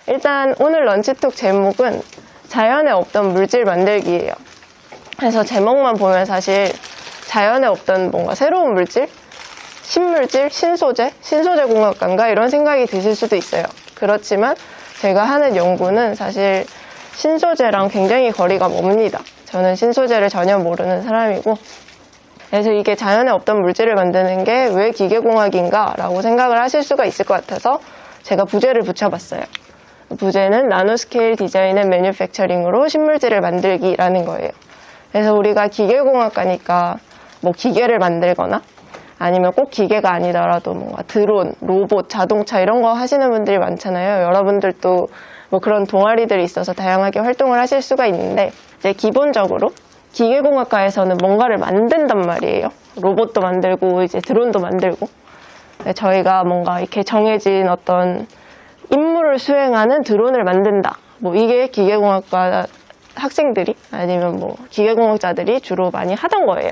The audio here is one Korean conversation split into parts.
일단 오늘 런치톡 제목은 자연에 없던 물질 만들기예요. 그래서 제목만 보면 사실 자연에 없던 뭔가 새로운 물질? 신물질? 신소재? 신소재공학과인가? 이런 생각이 드실 수도 있어요. 그렇지만 제가 하는 연구는 사실 신소재랑 굉장히 거리가 멉니다. 저는 신소재를 전혀 모르는 사람이고, 그래서 이게 자연에 없던 물질을 만드는 게 왜 기계공학인가? 라고 생각을 하실 수가 있을 것 같아서 제가 부제를 붙여봤어요. 부제는 나노스케일 디자인 앤 매뉴팩처링으로 신물질을 만들기라는 거예요. 그래서 우리가 기계공학과니까 뭐 기계를 만들거나 아니면 꼭 기계가 아니더라도 뭔가 드론, 로봇, 자동차 이런 거 하시는 분들이 많잖아요. 여러분들도 뭐 그런 동아리들이 있어서 다양하게 활동을 하실 수가 있는데, 이제 기본적으로 기계공학과에서는 뭔가를 만든단 말이에요. 로봇도 만들고 이제 드론도 만들고, 저희가 뭔가 이렇게 정해진 어떤 임무를 수행하는 드론을 만든다. 뭐 이게 기계공학과 학생들이 아니면 뭐 기계공학자들이 주로 많이 하던 거예요.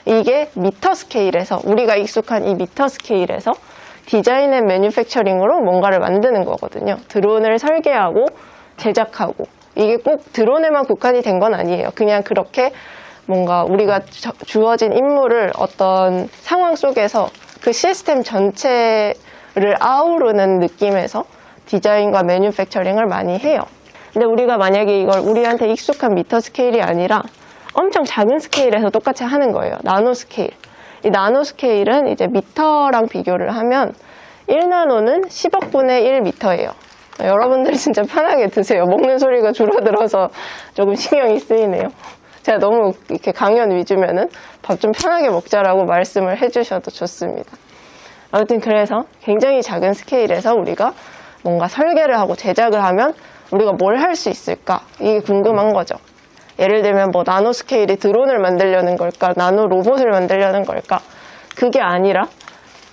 이게 미터 스케일에서, 우리가 익숙한 이 미터 스케일에서 디자인 앤 매뉴팩처링으로 뭔가를 만드는 거거든요. 드론을 설계하고 제작하고, 이게 꼭 드론에만 국한이 된 건 아니에요. 그냥 그렇게 뭔가 우리가 주어진 임무를 어떤 상황 속에서 그 시스템 전체를 아우르는 느낌에서 디자인과 매뉴팩처링을 많이 해요. 근데 우리가 만약에 이걸 우리한테 익숙한 미터 스케일이 아니라 엄청 작은 스케일에서 똑같이 하는 거예요. 나노 스케일. 이 나노 스케일은 이제 미터랑 비교를 하면 1나노는 10억 분의 1미터예요. 여러분들이 진짜 편하게 드세요. 먹는 소리가 줄어들어서 조금 신경이 쓰이네요. 제가 너무 이렇게 강연 위주면은 밥 좀 편하게 먹자라고 말씀을 해주셔도 좋습니다. 아무튼 그래서 굉장히 작은 스케일에서 우리가 뭔가 설계를 하고 제작을 하면 우리가 뭘 할 수 있을까? 이게 궁금한 거죠. 예를 들면 뭐 나노 스케일이 드론을 만들려는 걸까? 나노 로봇을 만들려는 걸까? 그게 아니라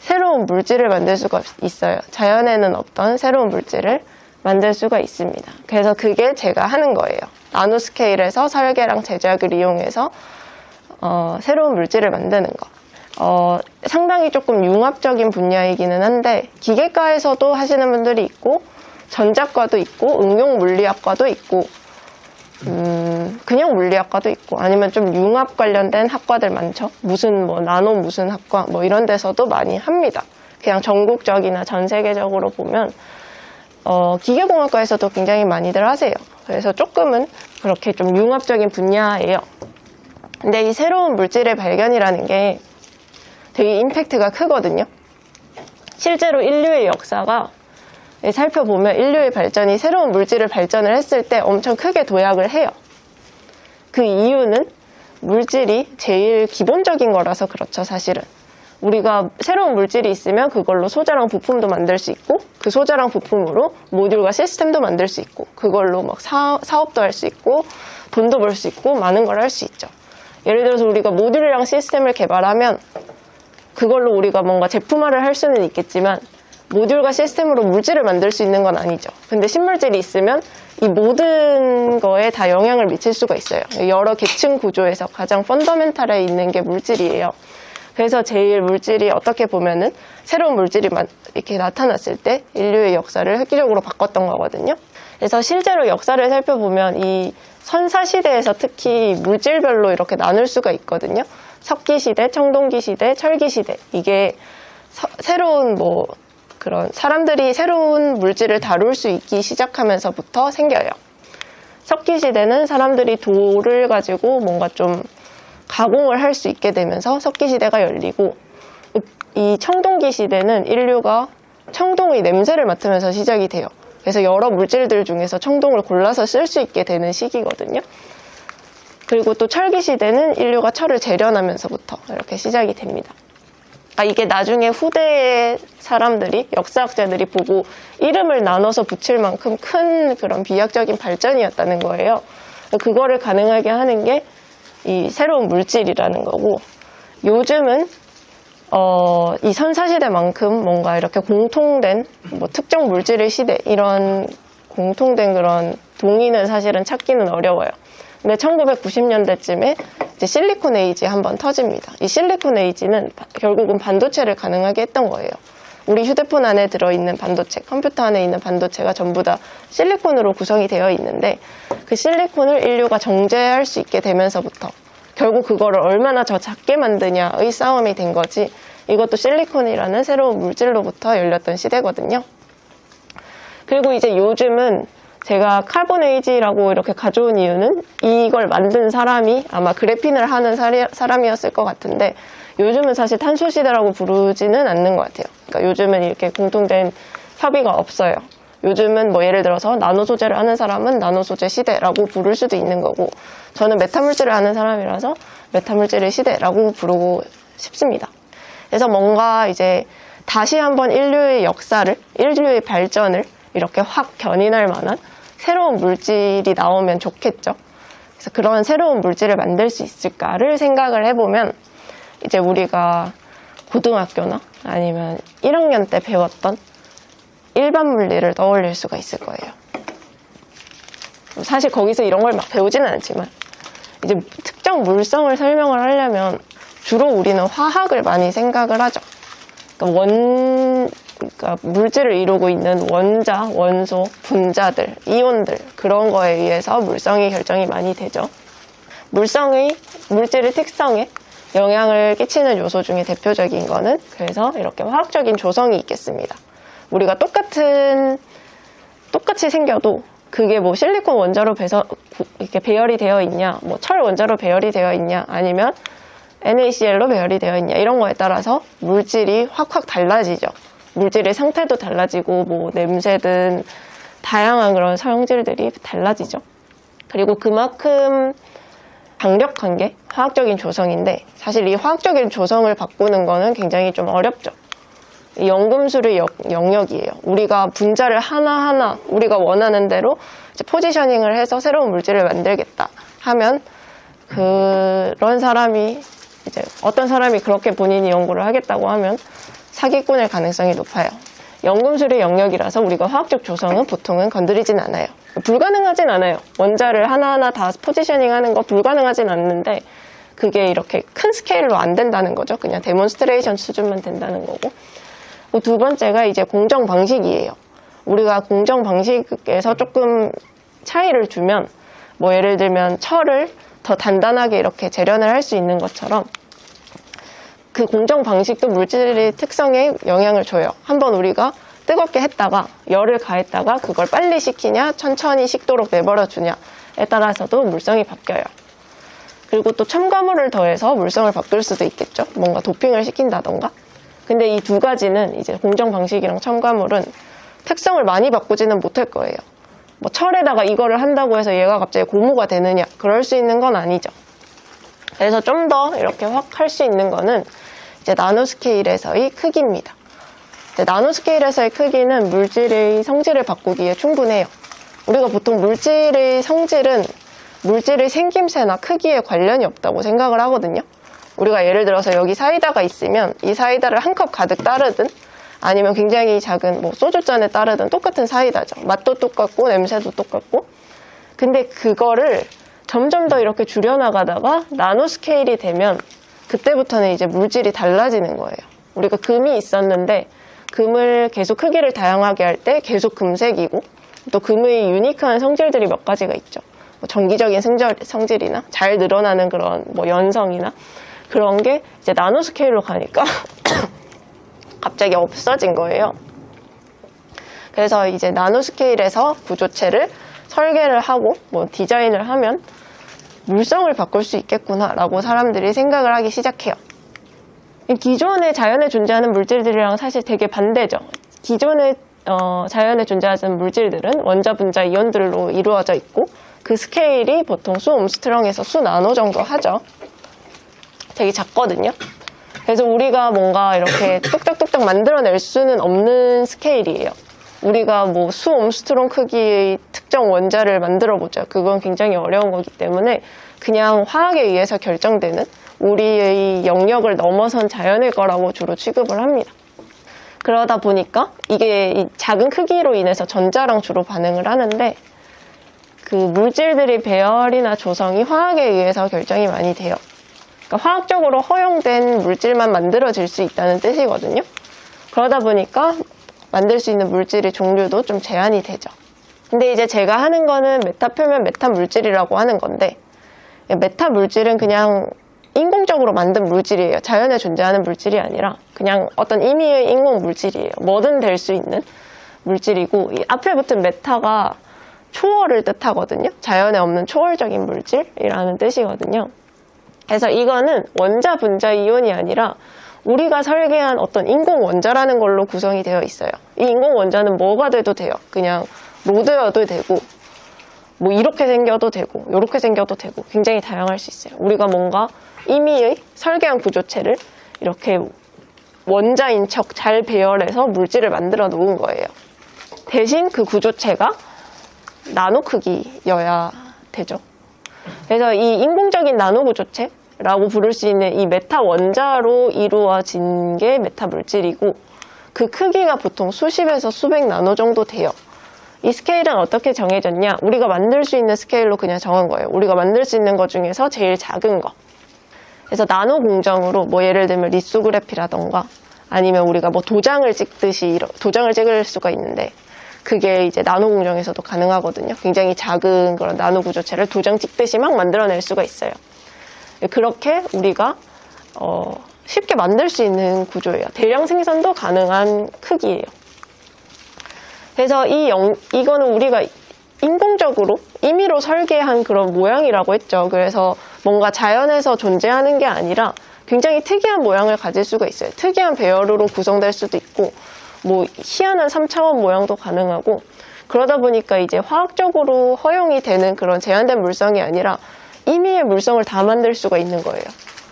새로운 물질을 만들 수가 있어요. 자연에는 없던 새로운 물질을 만들 수가 있습니다. 그래서 그게 제가 하는 거예요. 나노 스케일에서 설계랑 제작을 이용해서 새로운 물질을 만드는 거. 상당히 조금 융합적인 분야이기는 한데 기계과에서도 하시는 분들이 있고 전자과도 있고 응용 물리학과도 있고 그냥 물리학과도 있고 아니면 좀 융합 관련된 학과들 많죠. 무슨 뭐 나노 무슨 학과 뭐 이런 데서도 많이 합니다. 그냥 전국적이나 전 세계적으로 보면 기계공학과에서도 굉장히 많이들 하세요. 그래서 조금은 그렇게 좀 융합적인 분야예요. 근데 이 새로운 물질의 발견이라는 게 되게 임팩트가 크거든요. 실제로 인류의 역사가 살펴보면 인류의 발전이 새로운 물질을 발전을 했을 때 엄청 크게 도약을 해요. 그 이유는 물질이 제일 기본적인 거라서 그렇죠, 사실은. 우리가 새로운 물질이 있으면 그걸로 소재랑 부품도 만들 수 있고 그 소재랑 부품으로 모듈과 시스템도 만들 수 있고 그걸로 막 사업도 할 수 있고 돈도 벌 수 있고 많은 걸 할 수 있죠. 예를 들어서 우리가 모듈이랑 시스템을 개발하면 그걸로 우리가 뭔가 제품화를 할 수는 있겠지만 모듈과 시스템으로 물질을 만들 수 있는 건 아니죠. 근데 신물질이 있으면 이 모든 거에 다 영향을 미칠 수가 있어요. 여러 계층 구조에서 가장 펀더멘탈에 있는 게 물질이에요. 그래서 제일 물질이 어떻게 보면은 새로운 물질이 이렇게 나타났을 때 인류의 역사를 획기적으로 바꿨던 거거든요. 그래서 실제로 역사를 살펴보면 이 선사시대에서 특히 물질별로 이렇게 나눌 수가 있거든요. 석기시대, 청동기시대, 철기시대. 이게 새로운 뭐 그런 사람들이 새로운 물질을 다룰 수 있기 시작하면서부터 생겨요. 석기시대는 사람들이 돌을 가지고 뭔가 좀 가공을 할 수 있게 되면서 석기시대가 열리고, 이 청동기시대는 인류가 청동의 냄새를 맡으면서 시작이 돼요. 그래서 여러 물질들 중에서 청동을 골라서 쓸 수 있게 되는 시기거든요. 그리고 또 철기시대는 인류가 철을 재련하면서부터 이렇게 시작이 됩니다. 이게 나중에 후대의 사람들이, 역사학자들이 보고 이름을 나눠서 붙일 만큼 큰 그런 비약적인 발전이었다는 거예요. 그거를 가능하게 하는 게 이 새로운 물질이라는 거고, 요즘은 이 선사시대만큼 뭔가 이렇게 공통된 뭐 특정 물질의 시대, 이런 공통된 그런 동의는 사실은 찾기는 어려워요. 근데 1990년대쯤에 이제 실리콘 에이지 한번 터집니다. 이 실리콘 에이지는 결국은 반도체를 가능하게 했던 거예요. 우리 휴대폰 안에 들어있는 반도체, 컴퓨터 안에 있는 반도체가 전부 다 실리콘으로 구성이 되어 있는데 그 실리콘을 인류가 정제할 수 있게 되면서부터 결국 그거를 얼마나 더 작게 만드냐의 싸움이 된 거지, 이것도 실리콘이라는 새로운 물질로부터 열렸던 시대거든요. 그리고 이제 요즘은 제가 카본 에이지라고 이렇게 가져온 이유는 이걸 만든 사람이 아마 그래핀을 하는 사람이었을 것 같은데, 요즘은 사실 탄소 시대라고 부르지는 않는 것 같아요. 그러니까 요즘은 이렇게 공통된 협의가 없어요. 요즘은 뭐 예를 들어서 나노 소재를 하는 사람은 나노 소재 시대라고 부를 수도 있는 거고, 저는 메타 물질을 하는 사람이라서 메타 물질의 시대라고 부르고 싶습니다. 그래서 뭔가 이제 다시 한번 인류의 역사를, 인류의 발전을 이렇게 확 견인할 만한 새로운 물질이 나오면 좋겠죠. 그래서 그런 새로운 물질을 만들 수 있을까를 생각을 해보면 이제 우리가 고등학교나 아니면 1학년 때 배웠던 일반 물리를 떠올릴 수가 있을 거예요. 사실 거기서 이런 걸 막 배우지는 않지만 이제 특정 물성을 설명을 하려면 주로 우리는 화학을 많이 생각을 하죠. 그러니까 물질을 이루고 있는 원자, 원소, 분자들, 이온들, 그런 거에 의해서 물성이 결정이 많이 되죠. 물질의 특성에 영향을 끼치는 요소 중에 대표적인 거는 그래서 이렇게 화학적인 조성이 있겠습니다. 우리가 똑같이 생겨도 그게 뭐 실리콘 원자로 이렇게 배열이 되어 있냐, 뭐 철 원자로 배열이 되어 있냐, 아니면 NaCl로 배열이 되어 있냐, 이런 거에 따라서 물질이 확확 달라지죠. 물질의 상태도 달라지고 뭐 냄새든 다양한 그런 성질들이 달라지죠. 그리고 그만큼 강력한 게 화학적인 조성인데, 사실 이 화학적인 조성을 바꾸는 거는 굉장히 좀 어렵죠. 이 연금술의 영역이에요. 우리가 분자를 하나하나 우리가 원하는 대로 이제 포지셔닝을 해서 새로운 물질을 만들겠다 하면, 그런 사람이 이제 어떤 사람이 그렇게 본인이 연구를 하겠다고 하면 사기꾼일 가능성이 높아요. 연금술의 영역이라서 우리가 화학적 조성은 보통은 건드리진 않아요. 불가능하진 않아요. 원자를 하나하나 다 포지셔닝 하는 거 불가능하진 않는데, 그게 이렇게 큰 스케일로 안 된다는 거죠. 그냥 데몬스트레이션 수준만 된다는 거고. 두 번째가 이제 공정 방식이에요. 우리가 공정 방식에서 조금 차이를 두면, 뭐 예를 들면 철을 더 단단하게 이렇게 재련을 할 수 있는 것처럼 그 공정 방식도 물질의 특성에 영향을 줘요. 한번 우리가 뜨겁게 했다가 열을 가했다가 그걸 빨리 식히냐 천천히 식도록 내버려 두냐에 따라서도 물성이 바뀌어요. 그리고 또 첨가물을 더해서 물성을 바꿀 수도 있겠죠. 뭔가 도핑을 시킨다던가. 근데 이 두 가지는 이제 공정 방식이랑 첨가물은 특성을 많이 바꾸지는 못할 거예요. 뭐 철에다가 이거를 한다고 해서 얘가 갑자기 고무가 되느냐, 그럴 수 있는 건 아니죠. 그래서 좀 더 이렇게 확 할 수 있는 거는 이제 나노스케일에서의 크기입니다. 나노스케일에서의 크기는 물질의 성질을 바꾸기에 충분해요. 우리가 보통 물질의 성질은 물질의 생김새나 크기에 관련이 없다고 생각을 하거든요. 우리가 예를 들어서 여기 사이다가 있으면 이 사이다를 한 컵 가득 따르든 아니면 굉장히 작은 뭐 소주잔에 따르든 똑같은 사이다죠. 맛도 똑같고 냄새도 똑같고. 근데 그거를 점점 더 이렇게 줄여나가다가 나노스케일이 되면 그때부터는 이제 물질이 달라지는 거예요. 우리가 금이 있었는데 금을 계속 크기를 다양하게 할 때 계속 금색이고, 또 금의 유니크한 성질들이 몇 가지가 있죠. 뭐 정기적인 성질이나 잘 늘어나는 그런 뭐 연성이나 그런 게 이제 나노스케일로 가니까 갑자기 없어진 거예요. 그래서 이제 나노스케일에서 구조체를 설계를 하고 뭐 디자인을 하면 물성을 바꿀 수 있겠구나라고 사람들이 생각을 하기 시작해요. 기존의 자연에 존재하는 물질들이랑 사실 되게 반대죠. 기존의 자연에 존재하는 물질들은 원자, 분자, 이온들로 이루어져 있고 그 스케일이 보통 수 옴스트롱에서 수 나노 정도 하죠. 되게 작거든요. 그래서 우리가 뭔가 이렇게 뚝딱뚝딱 만들어낼 수는 없는 스케일이에요. 우리가 뭐 수 옴스트롱 크기의 특정 원자를 만들어보자. 그건 굉장히 어려운 거기 때문에 그냥 화학에 의해서 결정되는 우리의 영역을 넘어선 자연일 거라고 주로 취급을 합니다. 그러다 보니까 이게 이 작은 크기로 인해서 전자랑 주로 반응을 하는데, 그 물질들의 배열이나 조성이 화학에 의해서 결정이 많이 돼요. 그러니까 화학적으로 허용된 물질만 만들어질 수 있다는 뜻이거든요. 그러다 보니까 만들 수 있는 물질의 종류도 좀 제한이 되죠. 근데 이제 제가 하는 거는 메타 표면 메타 물질이라고 하는 건데, 메타 물질은 그냥 인공적으로 만든 물질이에요. 자연에 존재하는 물질이 아니라 그냥 어떤 임의의 인공 물질이에요. 뭐든 될 수 있는 물질이고, 이 앞에 붙은 메타가 초월을 뜻하거든요. 자연에 없는 초월적인 물질이라는 뜻이거든요. 그래서 이거는 원자, 분자, 이온이 아니라 우리가 설계한 어떤 인공 원자라는 걸로 구성이 되어 있어요. 이 인공 원자는 뭐가 돼도 돼요. 그냥 로드여도 되고, 뭐 이렇게 생겨도 되고, 이렇게 생겨도 되고, 굉장히 다양할 수 있어요. 우리가 뭔가 임의의 설계한 구조체를 이렇게 원자인 척 잘 배열해서 물질을 만들어 놓은 거예요. 대신 그 구조체가 나노 크기여야 되죠. 그래서 이 인공적인 나노 구조체라고 부를 수 있는 이 메타 원자로 이루어진 게 메타 물질이고, 그 크기가 보통 수십에서 수백 나노 정도 돼요. 이 스케일은 어떻게 정해졌냐? 우리가 만들 수 있는 스케일로 그냥 정한 거예요. 우리가 만들 수 있는 것 중에서 제일 작은 거. 그래서 나노 공정으로 뭐 예를 들면 리소그래피라던가 아니면 우리가 뭐 도장을 찍듯이 도장을 찍을 수가 있는데, 그게 이제 나노 공정에서도 가능하거든요. 굉장히 작은 그런 나노 구조체를 도장 찍듯이 막 만들어낼 수가 있어요. 그렇게 우리가 쉽게 만들 수 있는 구조예요. 대량 생산도 가능한 크기예요. 그래서 이거는 우리가 인공적으로 임의로 설계한 그런 모양이라고 했죠. 그래서 뭔가 자연에서 존재하는 게 아니라 굉장히 특이한 모양을 가질 수가 있어요. 특이한 배열으로 구성될 수도 있고, 뭐 희한한 3차원 모양도 가능하고, 그러다 보니까 이제 화학적으로 허용이 되는 그런 제한된 물성이 아니라 임의의 물성을 다 만들 수가 있는 거예요.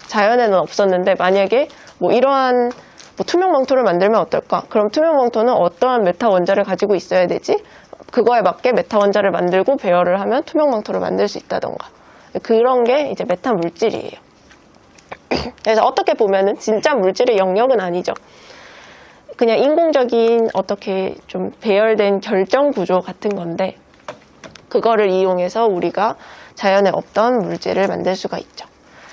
자연에는 없었는데 만약에 뭐 이러한 뭐 투명 망토를 만들면 어떨까? 그럼 투명 망토는 어떠한 메타 원자를 가지고 있어야 되지? 그거에 맞게 메타 원자를 만들고 배열을 하면 투명 망토를 만들 수 있다던가. 그런 게 이제 메타 물질이에요. 그래서 어떻게 보면은 진짜 물질의 영역은 아니죠. 그냥 인공적인 어떻게 좀 배열된 결정 구조 같은 건데, 그거를 이용해서 우리가 자연에 없던 물질을 만들 수가 있죠.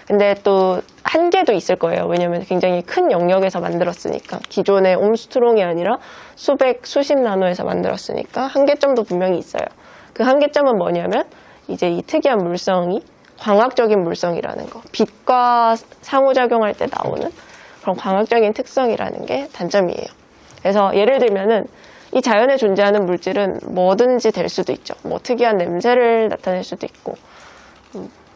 근데 또 한계도 있을 거예요. 왜냐면 굉장히 큰 영역에서 만들었으니까. 기존의 옴스트롱이 아니라 수십 나노에서 만들었으니까 한계점도 분명히 있어요. 그 한계점은 뭐냐면 이제 이 특이한 물성이 광학적인 물성이라는 거. 빛과 상호작용할 때 나오는 그런 광학적인 특성이라는 게 단점이에요. 그래서 예를 들면은 이 자연에 존재하는 물질은 뭐든지 될 수도 있죠. 뭐 특이한 냄새를 나타낼 수도 있고,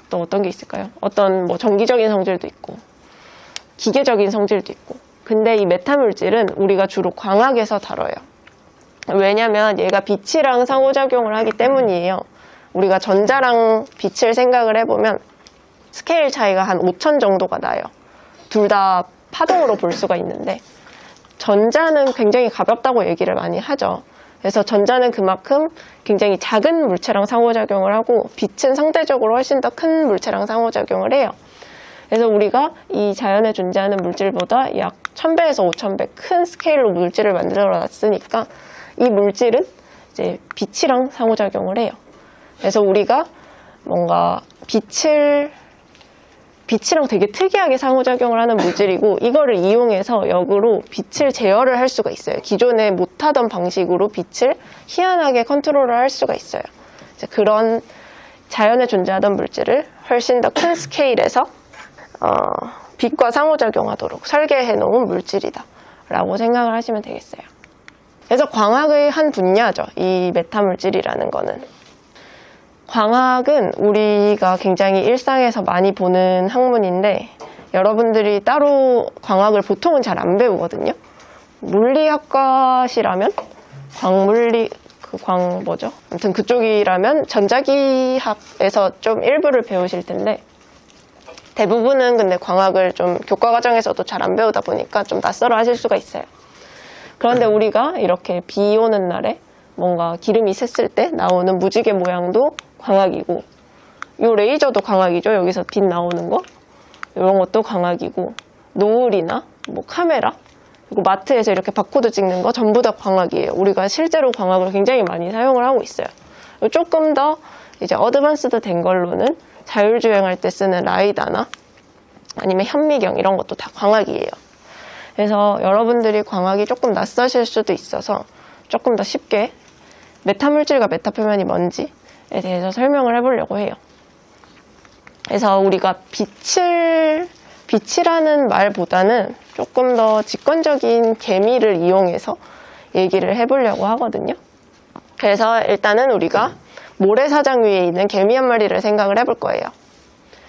또 어떤 게 있을까요? 어떤 뭐 전기적인 성질도 있고, 기계적인 성질도 있고. 근데 이 메타 물질은 우리가 주로 광학에서 다뤄요. 왜냐면 얘가 빛이랑 상호작용을 하기 때문이에요. 우리가 전자랑 빛을 생각을 해보면 스케일 차이가 한 5천 정도가 나요. 둘 다 파동으로 볼 수가 있는데, 전자는 굉장히 가볍다고 얘기를 많이 하죠. 그래서 전자는 그만큼 굉장히 작은 물체랑 상호작용을 하고, 빛은 상대적으로 훨씬 더 큰 물체랑 상호작용을 해요. 그래서 우리가 이 자연에 존재하는 물질보다 약 1000배에서 5000배 큰 스케일로 물질을 만들어 놨으니까 이 물질은 이제 빛이랑 상호작용을 해요. 그래서 우리가 뭔가 빛이랑 되게 특이하게 상호작용을 하는 물질이고, 이거를 이용해서 역으로 빛을 제어를 할 수가 있어요. 기존에 못하던 방식으로 빛을 희한하게 컨트롤을 할 수가 있어요. 이제 그런 자연에 존재하던 물질을 훨씬 더 큰 스케일에서 빛과 상호작용하도록 설계해 놓은 물질이다 라고 생각을 하시면 되겠어요. 그래서 광학의 한 분야죠. 이 메타물질이라는 거는. 광학은 우리가 굉장히 일상에서 많이 보는 학문인데, 여러분들이 따로 광학을 보통은 잘 안 배우거든요. 물리학과시라면 광물리 아무튼 그쪽이라면 전자기학에서 좀 일부를 배우실 텐데, 대부분은 근데 광학을 좀 교과 과정에서도 잘 안 배우다 보니까 좀 낯설어 하실 수가 있어요. 그런데 우리가 이렇게 비 오는 날에 뭔가 기름이 샜을 때 나오는 무지개 모양도 광학이고, 요 레이저도 광학이죠. 여기서 빛 나오는 거, 이런 것도 광학이고, 노을이나 뭐 카메라, 그리고 마트에서 이렇게 바코드 찍는 거 전부 다 광학이에요. 우리가 실제로 광학을 굉장히 많이 사용을 하고 있어요. 조금 더 이제 어드밴스드 된 걸로는 자율주행할 때 쓰는 라이다나 아니면 현미경 이런 것도 다 광학이에요. 그래서 여러분들이 광학이 조금 낯서실 수도 있어서 조금 더 쉽게 메타물질과 메타표면이 뭔지에 대해서 설명을 해보려고 해요. 그래서 우리가 빛이라는 말보다는 조금 더 직관적인 개미를 이용해서 얘기를 해보려고 하거든요. 그래서 일단은 우리가 모래사장 위에 있는 개미 한 마리를 생각을 해볼 거예요.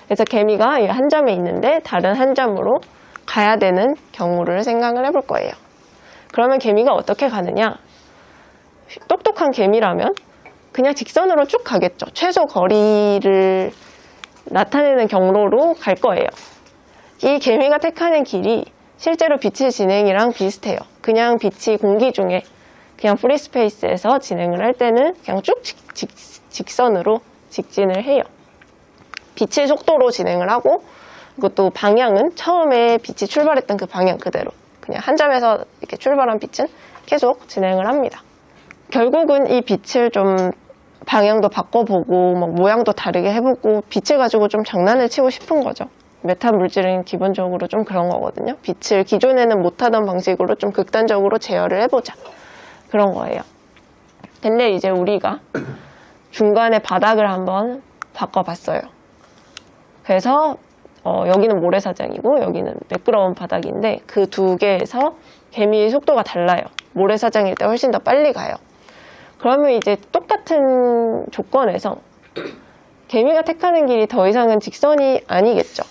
그래서 개미가 한 점에 있는데 다른 한 점으로 가야 되는 경우를 생각을 해볼 거예요. 그러면 개미가 어떻게 가느냐? 똑똑한 개미라면 그냥 직선으로 쭉 가겠죠. 최소 거리를 나타내는 경로로 갈 거예요. 이 개미가 택하는 길이 실제로 빛의 진행이랑 비슷해요. 그냥 빛이 공기 중에 그냥 프리스페이스에서 진행을 할 때는 그냥 쭉 직선으로 직진을 해요. 빛의 속도로 진행을 하고, 그것도 방향은 처음에 빛이 출발했던 그 방향 그대로 그냥 한 점에서 이렇게 출발한 빛은 계속 진행을 합니다. 결국은 이 빛을 좀 방향도 바꿔보고 막 모양도 다르게 해보고 빛을 가지고 좀 장난을 치고 싶은 거죠. 메타 물질은 기본적으로 좀 그런 거거든요. 빛을 기존에는 못하던 방식으로 좀 극단적으로 제어를 해보자, 그런 거예요. 근데 이제 우리가 중간에 바닥을 한번 바꿔봤어요. 그래서 여기는 모래사장이고 여기는 매끄러운 바닥인데 그 두 개에서 개미의 속도가 달라요. 모래사장일 때 훨씬 더 빨리 가요. 그러면 이제 똑같은 조건에서 개미가 택하는 길이 더 이상은 직선이 아니겠죠.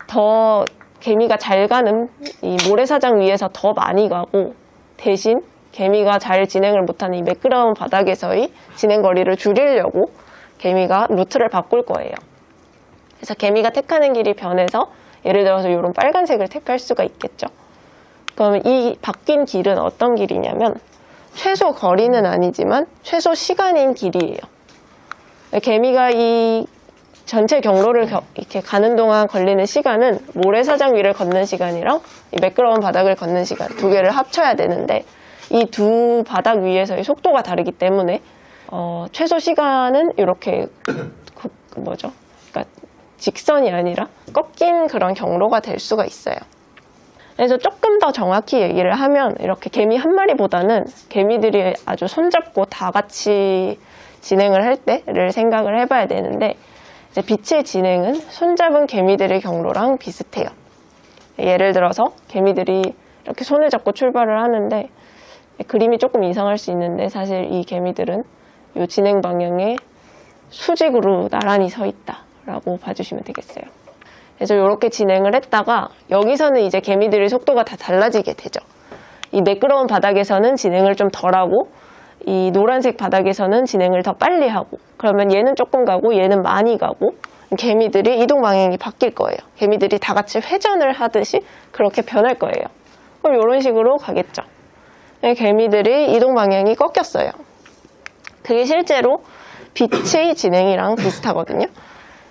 더 개미가 잘 가는 이 모래사장 위에서 더 많이 가고, 대신 개미가 잘 진행을 못하는 이 매끄러운 바닥에서의 진행 거리를 줄이려고 개미가 루트를 바꿀 거예요. 그래서 개미가 택하는 길이 변해서 예를 들어서 이런 빨간색을 택할 수가 있겠죠. 그러면 이 바뀐 길은 어떤 길이냐면 최소 거리는 아니지만 최소 시간인 길이에요. 개미가 이 전체 경로를 이렇게 가는 동안 걸리는 시간은 모래사장 위를 걷는 시간이랑 이 매끄러운 바닥을 걷는 시간 두 개를 합쳐야 되는데, 이 두 바닥 위에서의 속도가 다르기 때문에 최소 시간은 이렇게 그러니까 직선이 아니라 꺾인 그런 경로가 될 수가 있어요. 그래서 조금 더 정확히 얘기를 하면 이렇게 개미 한 마리보다는 개미들이 아주 손잡고 다 같이 진행을 할 때를 생각을 해봐야 되는데, 이제 빛의 진행은 손잡은 개미들의 경로랑 비슷해요. 예를 들어서 개미들이 이렇게 손을 잡고 출발을 하는데 그림이 조금 이상할 수 있는데 사실 이 개미들은 이 진행 방향에 수직으로 나란히 서 있다라고 봐주시면 되겠어요. 그래서 이렇게 진행을 했다가 여기서는 이제 개미들의 속도가 다 달라지게 되죠. 이 매끄러운 바닥에서는 진행을 좀 덜하고 이 노란색 바닥에서는 진행을 더 빨리 하고, 그러면 얘는 조금 가고 얘는 많이 가고 개미들이 이동 방향이 바뀔 거예요. 개미들이 다 같이 회전을 하듯이 그렇게 변할 거예요. 그럼 이런 식으로 가겠죠. 개미들이 이동 방향이 꺾였어요. 그게 실제로 빛의 진행이랑 비슷하거든요.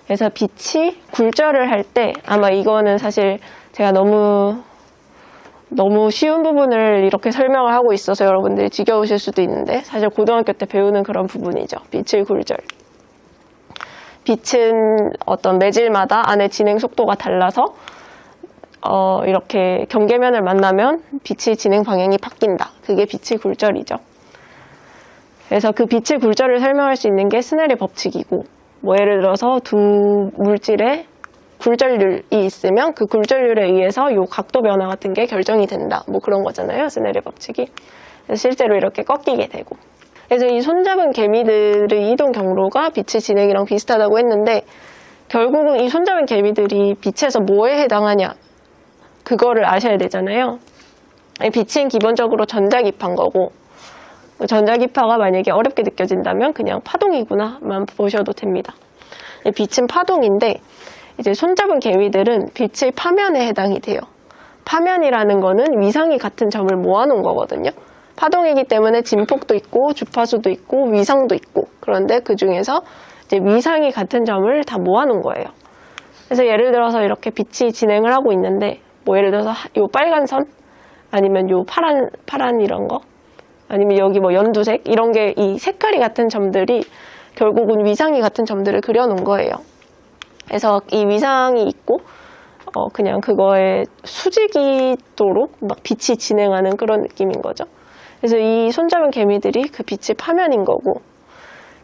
그래서 빛이 굴절을 할 때, 아마 이거는 사실 제가 너무 쉬운 부분을 이렇게 설명을 하고 있어서 여러분들이 지겨우실 수도 있는데, 사실 고등학교 때 배우는 그런 부분이죠. 빛의 굴절. 빛은 어떤 매질마다 안에 진행 속도가 달라서 이렇게 경계면을 만나면 빛의 진행 방향이 바뀐다. 그게 빛의 굴절이죠. 그래서 그 빛의 굴절을 설명할 수 있는 게 스넬의 법칙이고, 예를 들어서 두 물질의 굴절률이 있으면 그 굴절률에 의해서 요 각도 변화 같은 게 결정이 된다. 그런 거잖아요. 스넬의 법칙이. 그래서 실제로 이렇게 꺾이게 되고. 그래서 이 손잡은 개미들의 이동 경로가 빛의 진행이랑 비슷하다고 했는데, 결국은 이 손잡은 개미들이 빛에서 뭐에 해당하냐, 그거를 아셔야 되잖아요. 빛은 기본적으로 전자기파인 거고, 전자기파가 만약에 어렵게 느껴진다면 그냥 파동이구나만 보셔도 됩니다. 빛은 파동인데, 이제 손잡은 개미들은 빛의 파면에 해당이 돼요. 파면이라는 거는 위상이 같은 점을 모아놓은 거거든요. 파동이기 때문에 진폭도 있고 주파수도 있고 위상도 있고, 그런데 그 중에서 이제 위상이 같은 점을 다 모아놓은 거예요. 그래서 예를 들어서 이렇게 빛이 진행을 하고 있는데, 예를 들어서 요 빨간 선, 아니면 요 파란 이런 거, 아니면 여기 연두색, 이런 게 이 색깔이 같은 점들이 결국은 위상이 같은 점들을 그려놓은 거예요. 그래서 이 위상이 있고 그냥 그거에 수직이도록 막 빛이 진행하는 그런 느낌인 거죠. 그래서 이 손잡은 개미들이 그 빛의 파면인 거고,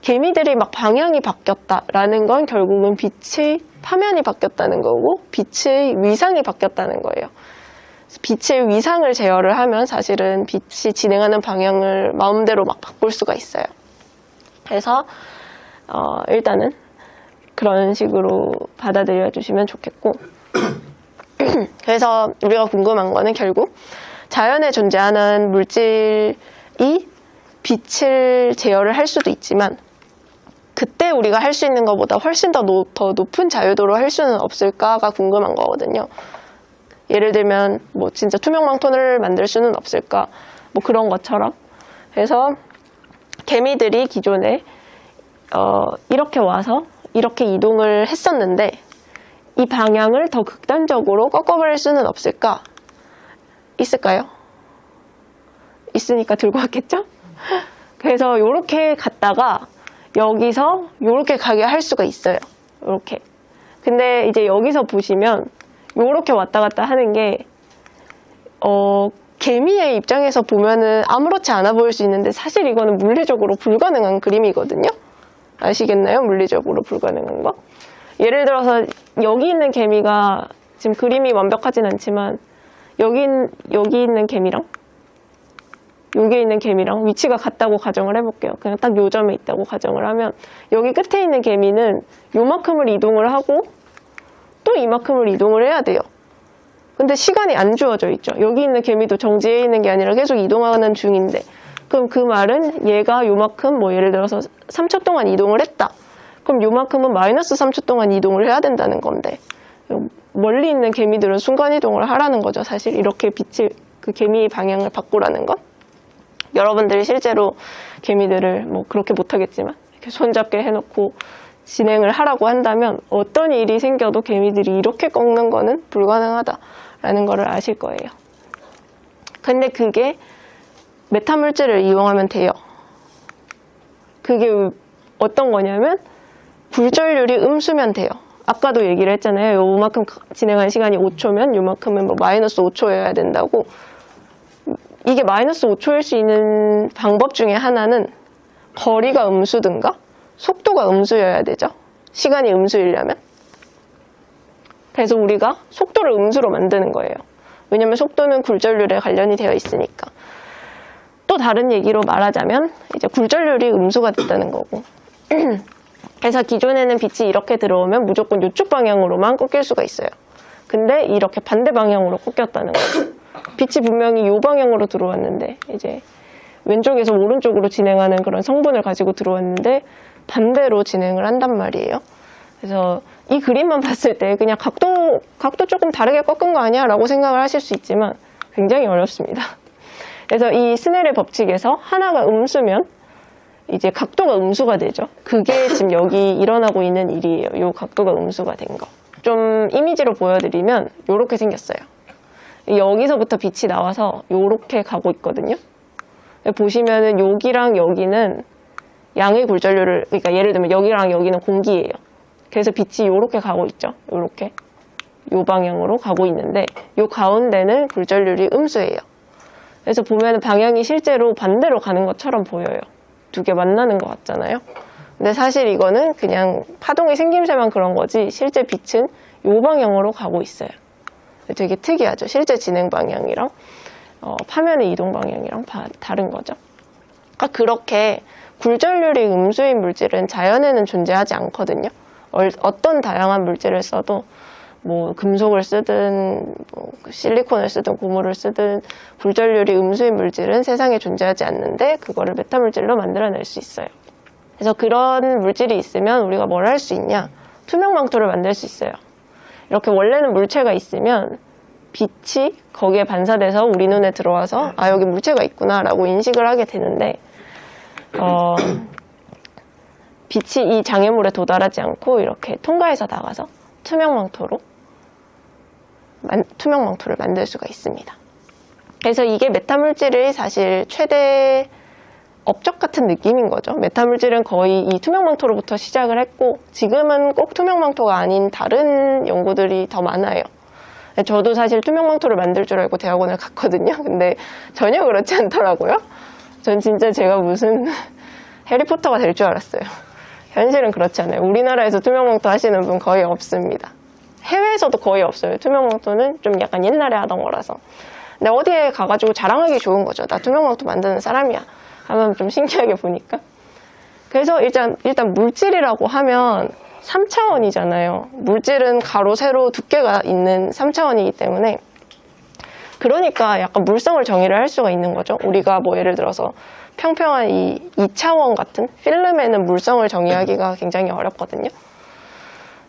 개미들이 막 방향이 바뀌었다라는 건 결국은 빛의 파면이 바뀌었다는 거고, 빛의 위상이 바뀌었다는 거예요. 빛의 위상을 제어를 하면 사실은 빛이 진행하는 방향을 마음대로 막 바꿀 수가 있어요. 그래서 일단은 그런 식으로 받아들여 주시면 좋겠고, 그래서 우리가 궁금한 거는 결국 자연에 존재하는 물질이 빛을 제어를 할 수도 있지만, 그때 우리가 할 수 있는 것보다 훨씬 더 높은 자유도로 할 수는 없을까가 궁금한 거거든요. 예를 들면 뭐 진짜 투명망토를 만들 수는 없을까, 뭐 그런 것처럼. 그래서 개미들이 기존에 이렇게 와서 이렇게 이동을 했었는데 이 방향을 더 극단적으로 꺾어버릴 수는 없을까? 있을까요? 있으니까 들고 왔겠죠? 그래서 이렇게 갔다가 여기서 이렇게 가게 할 수가 있어요. 이렇게. 근데 이제 여기서 보시면 이렇게 왔다 갔다 하는 게 개미의 입장에서 보면은 아무렇지 않아 보일 수 있는데 사실 이거는 물리적으로 불가능한 그림이거든요. 아시겠나요? 물리적으로 불가능한 거. 예를 들어서 여기 있는 개미가 지금 그림이 완벽하진 않지만 여기 있는 개미랑 여기 있는 개미랑 위치가 같다고 가정을 해볼게요. 그냥 딱 요 점에 있다고 가정을 하면 여기 끝에 있는 개미는 요만큼을 이동을 하고 또 이만큼을 이동을 해야 돼요. 근데 시간이 안 주어져 있죠. 여기 있는 개미도 정지해 있는 게 아니라 계속 이동하는 중인데, 그럼 그 말은 얘가 요만큼 뭐 예를 들어서 3초 동안 이동을 했다. 그럼 요만큼은 마이너스 3초 동안 이동을 해야 된다는 건데, 멀리 있는 개미들은 순간이동을 하라는 거죠. 사실 이렇게 빛을 그 개미의 방향을 바꾸라는 건. 여러분들이 실제로 개미들을 뭐 그렇게 못하겠지만 이렇게 손잡게 해놓고 진행을 하라고 한다면 어떤 일이 생겨도 개미들이 이렇게 꺾는 거는 불가능하다라는 거를 아실 거예요. 근데 그게 메타물질을 이용하면 돼요. 그게 어떤 거냐면 굴절률이 음수면 돼요. 아까도 얘기를 했잖아요. 요만큼 진행한 시간이 5초면 요만큼은 뭐 마이너스 5초여야 된다고. 이게 마이너스 5초일 수 있는 방법 중에 하나는 거리가 음수든가 속도가 음수여야 되죠. 시간이 음수이려면. 그래서 우리가 속도를 음수로 만드는 거예요. 왜냐면 속도는 굴절률에 관련이 되어 있으니까. 또 다른 얘기로 말하자면 이제 굴절률이 음수가 됐다는 거고. 그래서 기존에는 빛이 이렇게 들어오면 무조건 이쪽 방향으로만 꺾일 수가 있어요. 근데 이렇게 반대 방향으로 꺾였다는 거죠. 빛이 분명히 이 방향으로 들어왔는데 이제 왼쪽에서 오른쪽으로 진행하는 그런 성분을 가지고 들어왔는데 반대로 진행을 한단 말이에요. 그래서 이 그림만 봤을 때 그냥 각도 조금 다르게 꺾은 거 아니야? 라고 생각을 하실 수 있지만 굉장히 어렵습니다. 그래서 이 스넬의 법칙에서 하나가 음수면 이제 각도가 음수가 되죠. 그게 지금 여기 일어나고 있는 일이에요. 이 각도가 음수가 된 거. 좀 이미지로 보여드리면 이렇게 생겼어요. 여기서부터 빛이 나와서 이렇게 가고 있거든요. 보시면은 여기랑 여기는 양의 굴절률을, 그러니까 예를 들면 여기랑 여기는 공기예요. 그래서 빛이 이렇게 가고 있죠. 이렇게 이 방향으로 가고 있는데 이 가운데는 굴절률이 음수예요. 그래서 보면은 방향이 실제로 반대로 가는 것처럼 보여요. 두 개 만나는 것 같잖아요. 근데 사실 이거는 그냥 파동의 생김새만 그런 거지 실제 빛은 이 방향으로 가고 있어요. 되게 특이하죠. 실제 진행 방향이랑 파면의 이동 방향이랑 다른 거죠. 그러니까 그렇게 굴절률이 음수인 물질은 자연에는 존재하지 않거든요. 어떤 다양한 물질을 써도 뭐 금속을 쓰든 뭐 실리콘을 쓰든 고무를 쓰든 굴절률이 음수인 물질은 세상에 존재하지 않는데 그거를 메타물질로 만들어낼 수 있어요. 그래서 그런 물질이 있으면 우리가 뭘 할 수 있냐? 투명망토를 만들 수 있어요. 이렇게 원래는 물체가 있으면 빛이 거기에 반사돼서 우리 눈에 들어와서 아 여기 물체가 있구나 라고 인식을 하게 되는데 빛이 이 장애물에 도달하지 않고 이렇게 통과해서 나가서 투명망토를 만들 수가 있습니다. 그래서 이게 메타물질의 사실 최대 업적 같은 느낌인 거죠. 메타물질은 거의 이 투명망토로부터 시작을 했고 지금은 꼭 투명망토가 아닌 다른 연구들이 더 많아요. 저도 사실 투명 망토를 만들 줄 알고 대학원을 갔거든요. 근데 전혀 그렇지 않더라고요. 전 진짜 제가 무슨 해리포터가 될 줄 알았어요. 현실은 그렇지 않아요. 우리나라에서 투명 망토 하시는 분 거의 없습니다. 해외에서도 거의 없어요. 투명 망토는 좀 약간 옛날에 하던 거라서. 근데 어디에 가가지고 자랑하기 좋은 거죠. 나 투명 망토 만드는 사람이야 하면 좀 신기하게 보니까. 그래서 일단 물질이라고 하면 3차원이잖아요. 물질은 가로, 세로, 두께가 있는 3차원이기 때문에, 그러니까 약간 물성을 정의를 할 수가 있는 거죠. 우리가 뭐 예를 들어서 평평한 이 2차원 같은 필름에는 물성을 정의하기가 굉장히 어렵거든요.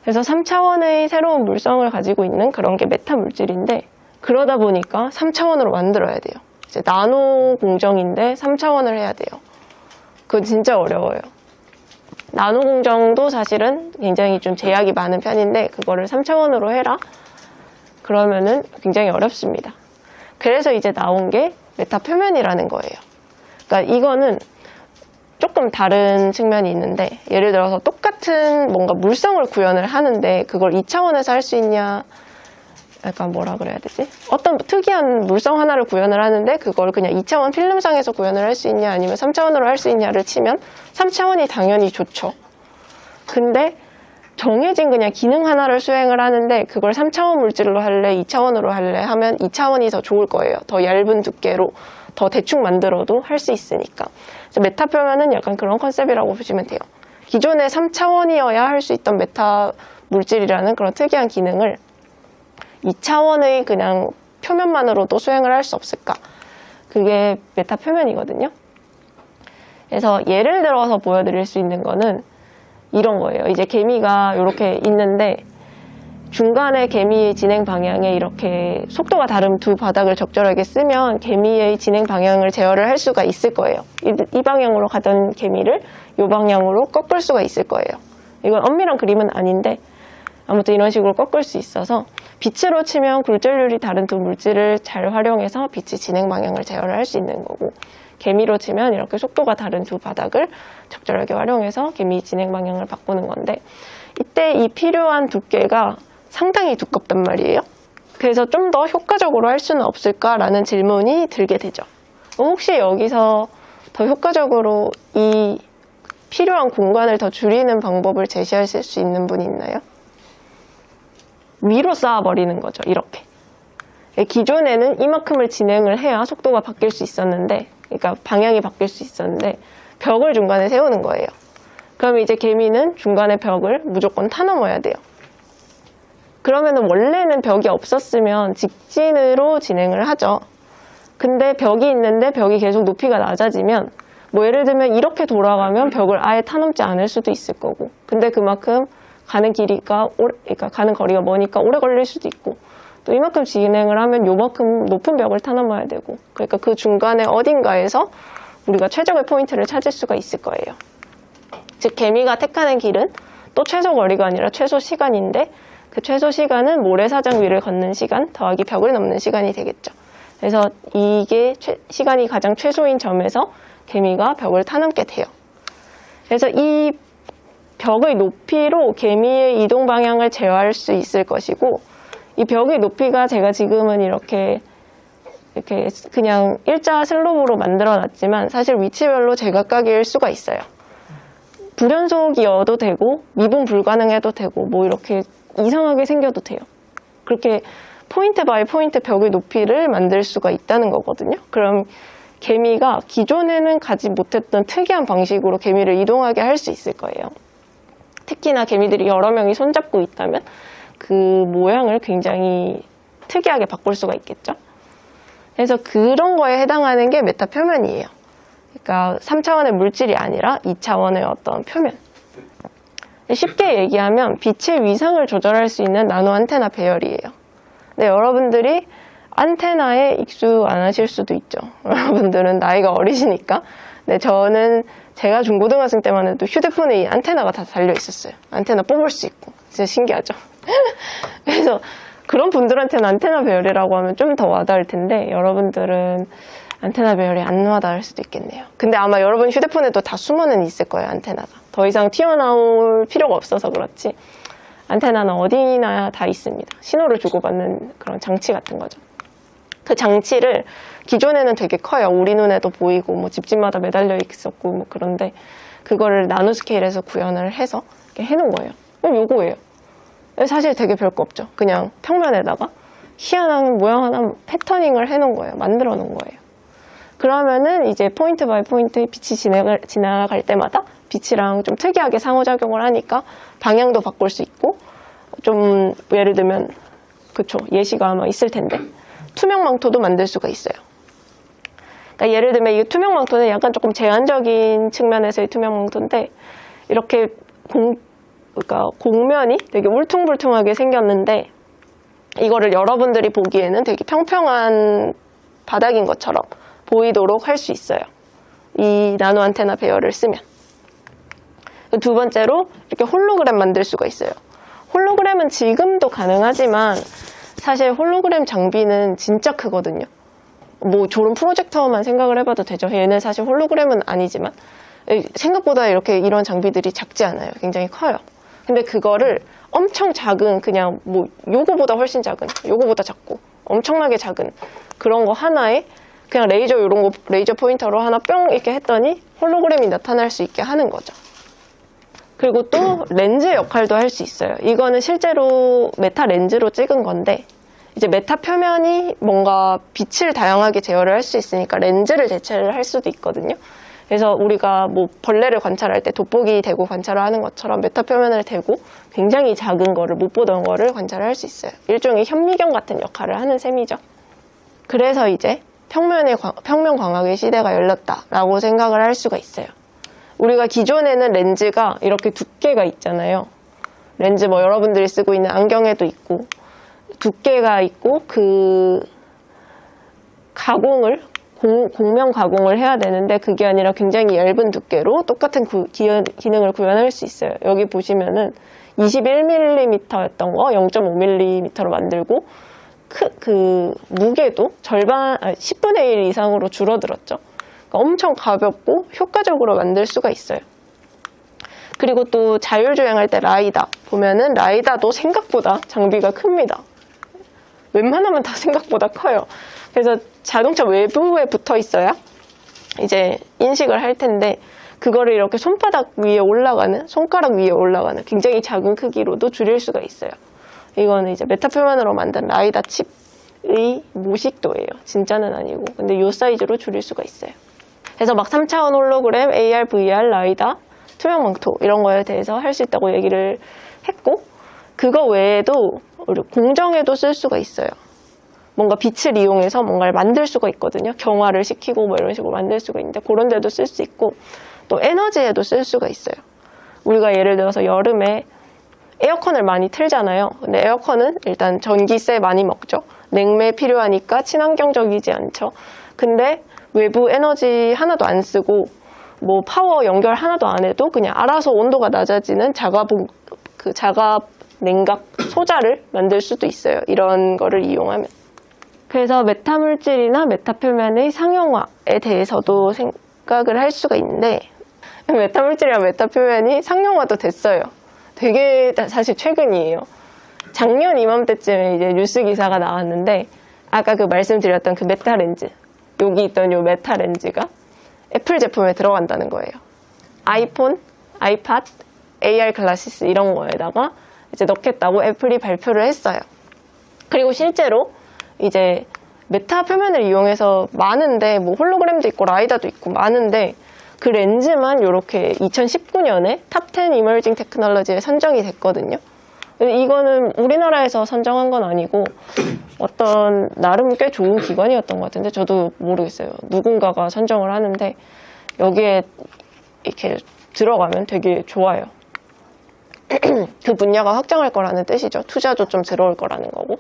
그래서 3차원의 새로운 물성을 가지고 있는 그런 게 메타 물질인데, 그러다 보니까 3차원으로 만들어야 돼요. 이제 나노 공정인데 3차원을 해야 돼요. 그건 진짜 어려워요. 나노 공정도 사실은 굉장히 좀 제약이 많은 편인데, 그거를 3차원으로 해라? 그러면은 굉장히 어렵습니다. 그래서 이제 나온 게 메타 표면이라는 거예요. 그러니까 이거는 조금 다른 측면이 있는데, 예를 들어서 똑같은 뭔가 물성을 구현을 하는데 그걸 2차원에서 할 수 있냐, 약간 뭐라 그래야 되지? 어떤 특이한 물성 하나를 구현을 하는데 그걸 그냥 2차원 필름상에서 구현을 할 수 있냐, 아니면 3차원으로 할 수 있냐를 치면 3차원이 당연히 좋죠. 근데 정해진 그냥 기능 하나를 수행을 하는데 그걸 3차원 물질로 할래, 2차원으로 할래 하면 2차원이 더 좋을 거예요. 더 얇은 두께로 더 대충 만들어도 할 수 있으니까. 그래서 메타 표면은 약간 그런 컨셉이라고 보시면 돼요. 기존에 3차원이어야 할 수 있던 메타 물질이라는 그런 특이한 기능을 2차원의 그냥 표면만으로도 수행을 할 수 없을까? 그게 메타 표면이거든요. 그래서 예를 들어서 보여드릴 수 있는 거는 이런 거예요. 이제 개미가 이렇게 있는데 중간에 개미의 진행 방향에 이렇게 속도가 다른 두 바닥을 적절하게 쓰면 개미의 진행 방향을 제어를 할 수가 있을 거예요. 이 방향으로 가던 개미를 이 방향으로 꺾을 수가 있을 거예요. 이건 엄밀한 그림은 아닌데 아무튼 이런 식으로 꺾을 수 있어서, 빛으로 치면 굴절률이 다른 두 물질을 잘 활용해서 빛의 진행 방향을 제어를 할 수 있는 거고, 개미로 치면 이렇게 속도가 다른 두 바닥을 적절하게 활용해서 개미 진행 방향을 바꾸는 건데, 이때 이 필요한 두께가 상당히 두껍단 말이에요. 그래서 좀 더 효과적으로 할 수는 없을까라는 질문이 들게 되죠. 혹시 여기서 더 효과적으로 이 필요한 공간을 더 줄이는 방법을 제시하실 수 있는 분이 있나요? 위로 쌓아버리는 거죠. 이렇게. 기존에는 이만큼을 진행을 해야 속도가 바뀔 수 있었는데, 그러니까 방향이 바뀔 수 있었는데 벽을 중간에 세우는 거예요. 그럼 이제 개미는 중간에 벽을 무조건 타넘어야 돼요. 그러면은 원래는 벽이 없었으면 직진으로 진행을 하죠. 근데 벽이 있는데 벽이 계속 높이가 낮아지면, 뭐 예를 들면 이렇게 돌아가면 벽을 아예 타넘지 않을 수도 있을 거고, 근데 그만큼 가는 길이가 그러니까 가는 거리가 머니까 오래 걸릴 수도 있고, 또 이만큼 진행을 하면 요만큼 높은 벽을 타넘어야 되고, 그러니까 그 중간에 어딘가에서 우리가 최적의 포인트를 찾을 수가 있을 거예요. 즉 개미가 택하는 길은 또 최소 거리가 아니라 최소 시간인데, 그 최소 시간은 모래사장 위를 걷는 시간 더하기 벽을 넘는 시간이 되겠죠. 그래서 이게 시간이 가장 최소인 점에서 개미가 벽을 타넘게 돼요. 그래서 이 벽의 높이로 개미의 이동 방향을 제어할 수 있을 것이고, 이 벽의 높이가 제가 지금은 이렇게 그냥 일자 슬로브로 만들어 놨지만 사실 위치별로 제각각일 수가 있어요. 불연속이어도 되고 미분 불가능해도 되고 뭐 이렇게 이상하게 생겨도 돼요. 그렇게 포인트 바이 포인트 벽의 높이를 만들 수가 있다는 거거든요. 그럼 개미가 기존에는 가지 못했던 특이한 방식으로 개미를 이동하게 할 수 있을 거예요. 특히나 개미들이 여러 명이 손잡고 있다면 그 모양을 굉장히 특이하게 바꿀 수가 있겠죠. 그래서 그런 거에 해당하는 게 메타 표면이에요. 그러니까 3차원의 물질이 아니라 2차원의 어떤 표면. 쉽게 얘기하면 빛의 위상을 조절할 수 있는 나노 안테나 배열이에요. 근데 여러분들이 안테나에 익수 안 하실 수도 있죠. 여러분들은 나이가 어리시니까. 근데 저는 제가 중고등학생 때만 해도 휴대폰에 이 안테나가 다 달려 있었어요. 안테나 뽑을 수 있고. 진짜 신기하죠. 그래서 그런 분들한테는 안테나 배열이라고 하면 좀 더 와닿을 텐데, 여러분들은 안테나 배열이 안 와닿을 수도 있겠네요. 근데 아마 여러분 휴대폰에도 다 숨어는 있을 거예요, 안테나가. 더 이상 튀어나올 필요가 없어서 그렇지 안테나는 어디나 다 있습니다. 신호를 주고받는 그런 장치 같은 거죠. 그 장치를 기존에는 되게 커요. 우리 눈에도 보이고 뭐 집집마다 매달려 있었고 뭐 그런데 그거를 나노스케일에서 구현을 해서 이렇게 해놓은 거예요. 요거예요. 사실 되게 별거 없죠. 그냥 평면에다가 희한한 모양 하나 패터닝을 해놓은 거예요. 만들어 놓은 거예요. 그러면은 이제 포인트 바이 포인트 빛이 지나갈 때마다 빛이랑 좀 특이하게 상호작용을 하니까 방향도 바꿀 수 있고 좀 예를 들면 그쵸 예시가 아마 있을 텐데 투명 망토도 만들 수가 있어요. 그러니까 예를 들면 이 투명 망토는 약간 조금 제한적인 측면에서의 투명 망토인데 이렇게 그러니까 곡면이 되게 울퉁불퉁하게 생겼는데 이거를 여러분들이 보기에는 되게 평평한 바닥인 것처럼 보이도록 할 수 있어요. 이 나노 안테나 배열을 쓰면. 두 번째로 이렇게 홀로그램 만들 수가 있어요. 홀로그램은 지금도 가능하지만 사실 홀로그램 장비는 진짜 크거든요. 뭐 졸음 프로젝터만 생각을 해봐도 되죠. 얘는 사실 홀로그램은 아니지만 생각보다 이렇게 이런 장비들이 작지 않아요. 굉장히 커요. 근데 그거를 엄청 작은 그냥 뭐 요거보다 훨씬 작은 요거보다 작고 엄청나게 작은 그런 거 하나에 그냥 레이저 이런 거 레이저 포인터로 하나 뿅 이렇게 했더니 홀로그램이 나타날 수 있게 하는 거죠. 그리고 또 렌즈 역할도 할 수 있어요. 이거는 실제로 메타 렌즈로 찍은 건데 이제 메타 표면이 뭔가 빛을 다양하게 제어를 할 수 있으니까 렌즈를 대체를 할 수도 있거든요. 그래서 우리가 뭐 벌레를 관찰할 때 돋보기 대고 관찰을 하는 것처럼 메타 표면을 대고 굉장히 작은 거를 못 보던 거를 관찰을 할 수 있어요. 일종의 현미경 같은 역할을 하는 셈이죠. 그래서 이제 평면 광학의 시대가 열렸다라고 생각을 할 수가 있어요. 우리가 기존에는 렌즈가 이렇게 두께가 있잖아요. 렌즈 뭐 여러분들이 쓰고 있는 안경에도 있고 두께가 있고 그 가공을 공명 가공을 해야 되는데 그게 아니라 굉장히 얇은 두께로 똑같은 기능을 구현할 수 있어요. 여기 보시면은 21mm였던 거 0.5mm로 만들고 그 무게도 절반 10분의 1 이상으로 줄어들었죠. 그러니까 엄청 가볍고 효과적으로 만들 수가 있어요. 그리고 또 자율주행할 때 라이다 보면은 라이다도 생각보다 장비가 큽니다. 웬만하면 다 생각보다 커요. 그래서 자동차 외부에 붙어 있어야 이제 인식을 할 텐데 그거를 이렇게 손바닥 위에 올라가는 손가락 위에 올라가는 굉장히 작은 크기로도 줄일 수가 있어요. 이거는 이제 메타 표면으로 만든 라이다 칩의 모식도예요. 진짜는 아니고 근데 이 사이즈로 줄일 수가 있어요. 그래서 막 3차원 홀로그램, AR, VR, 라이다, 투명 망토 이런 거에 대해서 할 수 있다고 얘기를 했고 그거 외에도 공정에도 쓸 수가 있어요. 뭔가 빛을 이용해서 뭔가를 만들 수가 있거든요. 경화를 시키고 뭐 이런 식으로 만들 수가 있는데 그런 데도 쓸 수 있고 또 에너지에도 쓸 수가 있어요. 우리가 예를 들어서 여름에 에어컨을 많이 틀잖아요. 근데 에어컨은 일단 전기세 많이 먹죠. 냉매 필요하니까 친환경적이지 않죠. 근데 외부 에너지 하나도 안 쓰고 뭐 파워 연결 하나도 안 해도 그냥 알아서 온도가 낮아지는 자가 냉각 소자를 만들 수도 있어요. 이런 거를 이용하면. 그래서 메타 물질이나 메타 표면의 상용화에 대해서도 생각을 할 수가 있는데 메타 물질이랑 메타 표면이 상용화도 됐어요. 되게 사실 최근이에요. 작년 이맘때쯤에 이제 뉴스 기사가 나왔는데 아까 그 말씀드렸던 그 메타 렌즈 여기 있던 요 메타 렌즈가 애플 제품에 들어간다는 거예요. 아이폰, 아이팟, AR 글라시스 이런 거에다가 이제 넣겠다고 애플이 발표를 했어요. 그리고 실제로 이제 메타 표면을 이용해서 많은데 뭐 홀로그램도 있고 라이다도 있고 많은데 그 렌즈만 이렇게 2019년에 탑10 이머징 테크놀로지에 선정이 됐거든요. 근데 이거는 우리나라에서 선정한 건 아니고 어떤 나름 꽤 좋은 기관이었던 것 같은데 저도 모르겠어요. 누군가가 선정을 하는데 여기에 이렇게 들어가면 되게 좋아요. 그 분야가 확장할 거라는 뜻이죠. 투자도 좀 들어올 거라는 거고.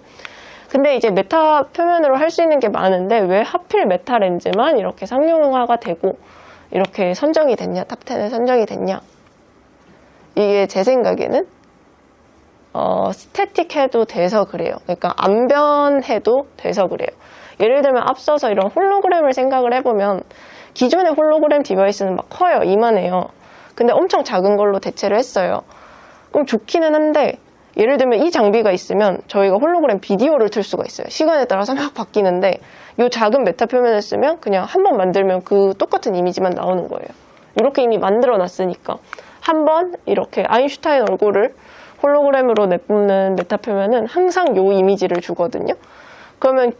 근데 이제 메타 표면으로 할 수 있는 게 많은데 왜 하필 메타 렌즈만 이렇게 상용화가 되고 이렇게 선정이 됐냐, 탑10에 선정이 됐냐. 이게 제 생각에는 스태틱 해도 돼서 그래요. 그러니까 암변해도 돼서 그래요. 예를 들면 앞서서 이런 홀로그램을 생각을 해보면 기존의 홀로그램 디바이스는 막 커요. 이만해요. 근데 엄청 작은 걸로 대체를 했어요. 그럼 좋기는 한데 예를 들면 이 장비가 있으면 저희가 홀로그램 비디오를 틀 수가 있어요. 시간에 따라서 막 바뀌는데 이 작은 메타 표면을 쓰면 그냥 한 번 만들면 그 똑같은 이미지만 나오는 거예요. 이렇게 이미 만들어 놨으니까 한 번 이렇게 아인슈타인 얼굴을 홀로그램으로 내뿜는 메타 표면은 항상 이 이미지를 주거든요. 그러면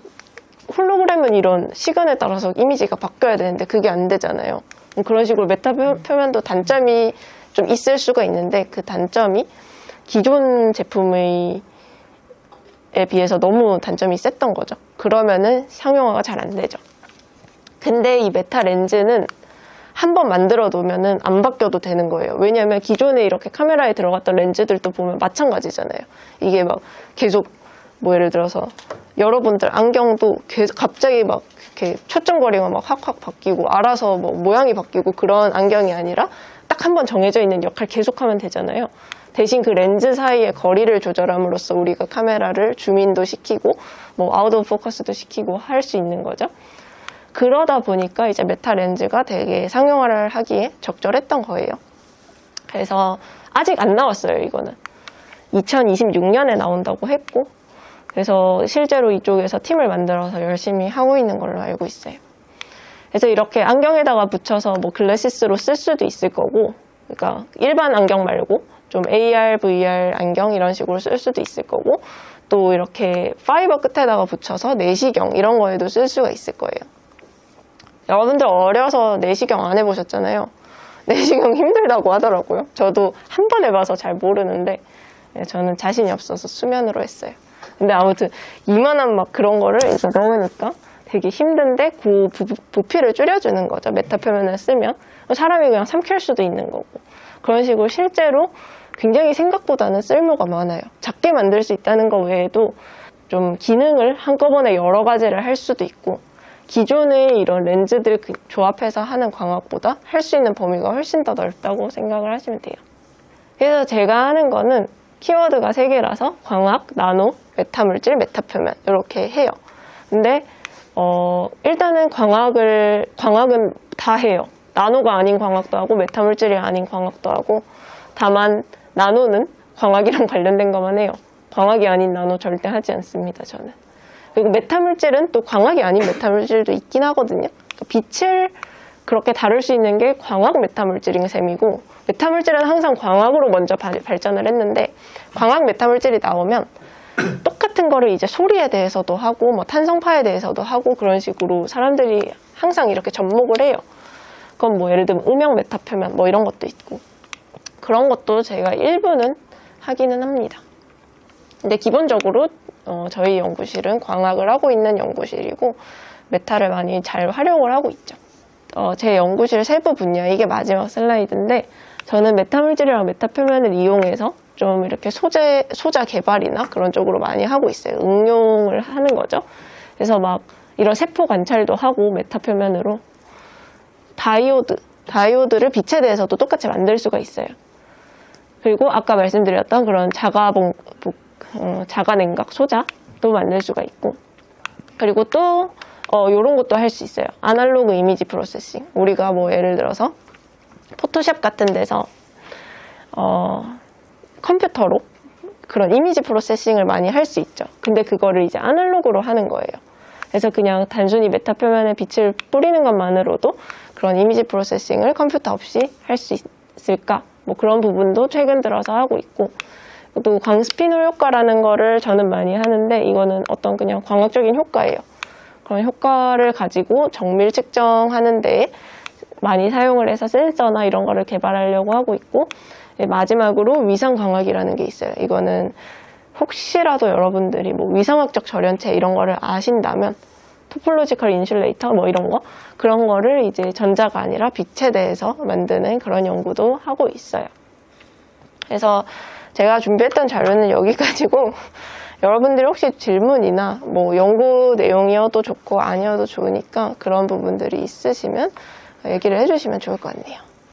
홀로그램은 이런 시간에 따라서 이미지가 바뀌어야 되는데 그게 안 되잖아요. 그런 식으로 메타 표면도 단점이 좀 있을 수가 있는데 그 단점이 기존 제품에 비해서 너무 단점이 셌던 거죠. 그러면은 상용화가 잘 안 되죠. 근데 이 메타 렌즈는 한 번 만들어 놓으면은 안 바뀌어도 되는 거예요. 왜냐하면 기존에 이렇게 카메라에 들어갔던 렌즈들도 보면 마찬가지잖아요. 이게 막 계속 뭐 예를 들어서 여러분들 안경도 계속 갑자기 막 이렇게 초점거리가 막 확확 바뀌고 알아서 뭐 모양이 바뀌고 그런 안경이 아니라 딱 한 번 정해져 있는 역할 계속하면 되잖아요. 대신 그 렌즈 사이의 거리를 조절함으로써 우리가 카메라를 줌인도 시키고 뭐 아웃 오브 포커스도 시키고 할 수 있는 거죠. 그러다 보니까 이제 메타 렌즈가 되게 상용화를 하기에 적절했던 거예요. 그래서 아직 안 나왔어요, 이거는. 2026년에 나온다고 했고, 그래서 실제로 이쪽에서 팀을 만들어서 열심히 하고 있는 걸로 알고 있어요. 그래서 이렇게 안경에다가 붙여서 뭐 글래시스로 쓸 수도 있을 거고, 그러니까 일반 안경 말고 좀 AR, VR 안경 이런 식으로 쓸 수도 있을 거고, 또 이렇게 파이버 끝에다가 붙여서 내시경 이런 거에도 쓸 수가 있을 거예요. 여러분들 어려서 내시경 안 해보셨잖아요. 내시경 힘들다고 하더라고요. 저도 한 번 해봐서 잘 모르는데 저는 자신이 없어서 수면으로 했어요. 근데 아무튼 이만한 막 그런 거를 이제 넣으니까 되게 힘든데 그 부피를 줄여주는 거죠. 메타 표면을 쓰면 사람이 그냥 삼킬 수도 있는 거고, 그런 식으로 실제로 굉장히 생각보다는 쓸모가 많아요. 작게 만들 수 있다는 거 외에도 좀 기능을 한꺼번에 여러 가지를 할 수도 있고, 기존의 이런 렌즈들 조합해서 하는 광학보다 할 수 있는 범위가 훨씬 더 넓다고 생각을 하시면 돼요. 그래서 제가 하는 거는 키워드가 3개라서 광학, 나노, 메타물질, 메타표면 이렇게 해요. 근데 일단은 광학은 다 해요. 나노가 아닌 광학도 하고 메타물질이 아닌 광학도 하고, 다만 나노는 광학이랑 관련된 것만 해요. 광학이 아닌 나노 절대 하지 않습니다, 저는. 그리고 메타물질은 또 광학이 아닌 메타물질도 있긴 하거든요. 그러니까 빛을 그렇게 다룰 수 있는 게 광학 메타물질인 셈이고, 메타물질은 항상 광학으로 먼저 발전을 했는데, 광학 메타물질이 나오면 똑같은 거를 이제 소리에 대해서도 하고 뭐 탄성파에 대해서도 하고 그런 식으로 사람들이 항상 이렇게 접목을 해요. 그럼 뭐 예를 들면 음영 메타표면 뭐 이런 것도 있고, 그런 것도 제가 일부는 하기는 합니다. 근데 기본적으로 저희 연구실은 광학을 하고 있는 연구실이고 메타를 많이 잘 활용을 하고 있죠. 제 연구실 세부 분야, 이게 마지막 슬라이드인데, 저는 메타물질이랑 메타표면을 이용해서 좀 이렇게 소자 개발이나 그런 쪽으로 많이 하고 있어요. 응용을 하는 거죠. 그래서 막 이런 세포 관찰도 하고 메타표면으로 다이오드를 빛에 대해서도 똑같이 만들 수가 있어요. 그리고 아까 말씀드렸던 그런 자가냉각 소자도 만들 수가 있고, 그리고 또 이런 것도 할 수 있어요. 아날로그 이미지 프로세싱. 우리가 뭐 예를 들어서 포토샵 같은 데서 컴퓨터로 그런 이미지 프로세싱을 많이 할 수 있죠. 근데 그거를 이제 아날로그로 하는 거예요. 그래서 그냥 단순히 메타 표면에 빛을 뿌리는 것만으로도 그런 이미지 프로세싱을 컴퓨터 없이 할 수 있을까? 뭐 그런 부분도 최근 들어서 하고 있고, 또 광스피놀 효과라는 거를 저는 많이 하는데, 이거는 어떤 그냥 광학적인 효과예요. 그런 효과를 가지고 정밀 측정하는 데에 많이 사용을 해서 센서나 이런 거를 개발하려고 하고 있고, 마지막으로 위상광학이라는 게 있어요. 이거는 혹시라도 여러분들이 뭐 위상학적 절연체 이런 거를 아신다면, 토폴로지컬 인슐레이터 뭐 이런 거, 그런 거를 이제 전자가 아니라 빛에 대해서 만드는 그런 연구도 하고 있어요. 그래서 제가 준비했던 자료는 여기까지고, 여러분들이 혹시 질문이나 뭐 연구 내용이어도 좋고 아니어도 좋으니까 그런 부분들이 있으시면 얘기를 해주시면 좋을 것 같네요.